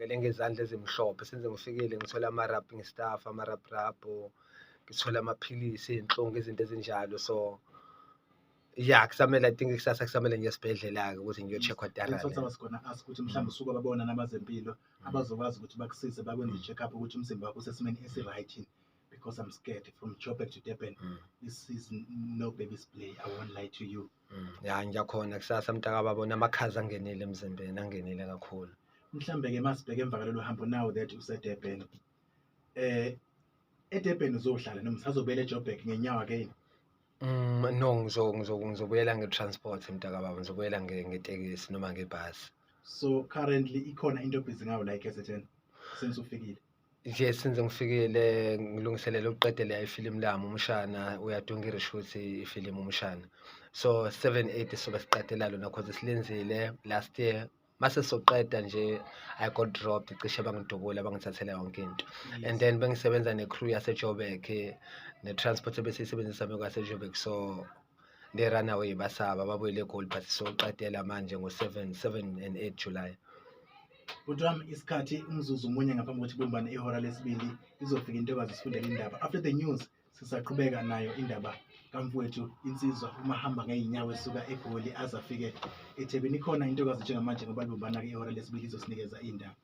vele ngezandla ezimhlophe senze ngifikile ngithola ama-wrapping staff, ama-rap, ngithola amaphilisi iy'nhlungu, izinto ezinjalo. So ya kusamele, I think kusasa kusamele ngiye esibhedlela-ke ukuthi ngiyo-check-wa thoroughly. Sikhona ukuthi mhlawumbe usuke ababona nabazempilo abazokwazi ukuthi bakusize bakwenze i-check-up ukuthi umzimba wakho usesimeni esi-right yini, because I'm scared from Joburg to Durban. This is no baby's play, I won't lie to you. Ya ngiyakhona kusasa mntaka babona amakhaza angenile emzimbeni, angenile kakhulu. Mhlambe-ke masibheke emva kwalelo hambo, now that use-Durban, eDurban uzohlala noma usazobuyela eJoburg ngenyawo again? No, ngizobuyela nge-transport mntaka baba, ngizobuyela ngetekisi noma ngebhasi. So currently ikhona into obhizi ngayo la eKZN since ufikile? Nje since ngifikile ngilungiselela ukuqedela ifilimu lami Umshana, uyadunga i-reshoot ifilimu Umshana. So 7-8 sobe siqedela lona cause silenzile last year. Mase soqeda nje I got dropped, cishe bangidubula bangithathela yonke into. And then bengisebenza ne-crew yaseJoburg, ne-transport ebesiyisebenzisa kwase-Joburg. So they run away basaba babuyele eGold, but soqedela manje ngo-7 and 8 July. Kodwa isikhathi umzuzu munye ngaphambi kokuthi bumbane ihora lesibili izofika intokazi sifundele indaba. After the news sisaqhubeka nayo indaba kamfowethu insizwa uma hamba ngeenyawo esuka eGoli aze afike eThekwini. Ikhona intokazi njengamanje ngoba bumbana ihora lesibili izosinikeza indaba.